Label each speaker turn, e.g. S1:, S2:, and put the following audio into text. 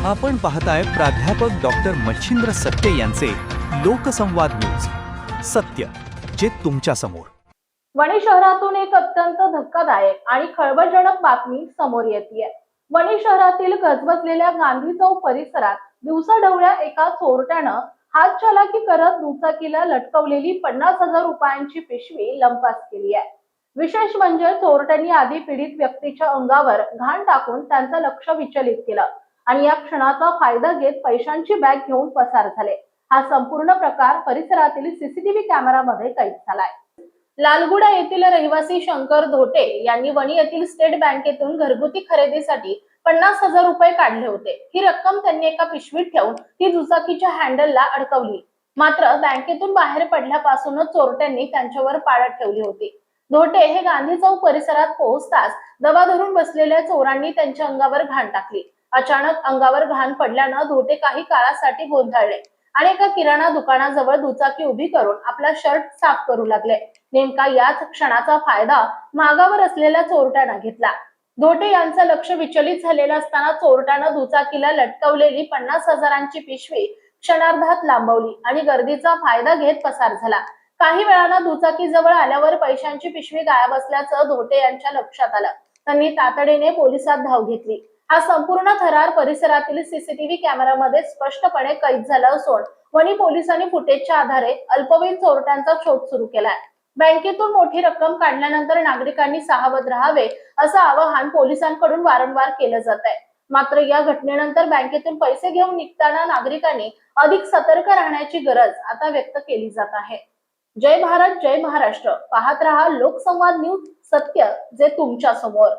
S1: आपण पाहताय प्राध्यापक डॉक्टर मच्छिंद्र सत्य यांचे लोकसंवाद न्यूज. सत्य जे तुमच्या समोर.
S2: वणी शहरातून एक अत्यंत धक्कादायक आणि खळबळजनक बातमी समोर येते. वणी शहरातील गजबजलेल्या गांधी चौक परिसरात दिवसाढवळ्या एका चोरट्यानं हातचालाकी करत दुचाकीला लटकवलेली 50,000 रुपयांची पिशवी लंपास केली आहे. विशेष म्हणजे चोरट्यांनी आधी पीडित व्यक्तीच्या अंगावर घाण टाकून त्यांचं लक्ष विचलित केलं आणि या क्षणाचा फायदा घेत पैशांची बॅग घेऊन पसार झाले. हा संपूर्ण प्रकार परिसरातील सीसीटीव्ही कॅमेरामध्ये कैद झालाय. लालगुडा येथील रहिवासी शंकर धोटे यांनी वणी येथील स्टेट बँकेतून घरगुती खरेदीसाठी 50,000 रुपये काढले होते. ही रक्कम त्यांनी एका पिशवीत ठेवून ती दुचाकीच्या हँडलला अडकवली. मात्र बँकेतून बाहेर पडल्यापासूनच चोरट्यांनी त्यांच्यावर पाळत ठेवली होती. धोटे हे गांधी चौक परिसरात पोहोचताच दबा धरून बसलेल्या चोरांनी त्यांच्या अंगावर घाण टाकली. अचानक अंगावर घाण पडल्यानं धोटे काही काळासाठी गोंधळले आणि एका किराणा दुकानाजवळ दुचाकी उभी करून आपला शर्ट साफ करू लागले. नेमका याच क्षणाचा फायदा मागावर असलेल्या चोरट्यानं घेतला. धोटे यांचं लक्ष विचलित झालेलं असताना चोरट्यानं दुचाकीला लटकवलेली 50,000ची पिशवी क्षणार्धात लांबवली आणि गर्दीचा फायदा घेत पसार झाला. काही वेळानं दुचाकी जवळ आल्यावर पैशांची पिशवी गायब असल्याचं धोटे यांच्या लक्षात आलं. त्यांनी तातडीने पोलिसात धाव घेतली. हा संपूर्ण थरार परिसरातील सीसीटीव्ही कॅमेरामध्ये स्पष्टपणे कैद झाला असून वणी पोलिसांनी फुटेजच्या आधारे अल्पवयीन चोरट्यांचा शोध सुरू केलाय. बँकेतून मोठी रक्कम काढल्यानंतर नागरिकांनी सावध राहावे असं आवाहन पोलिसांकडून वारंवार केलं जात आहे. मात्र या घटनेनंतर बँकेतून पैसे घेऊन निघताना नागरिकांनी अधिक सतर्क राहण्याची गरज आता व्यक्त केली जात आहे. जय भारत, जय महाराष्ट्र. पाहत रहा लोकसंवाद न्यूज. सत्य जे तुमच्या समोर.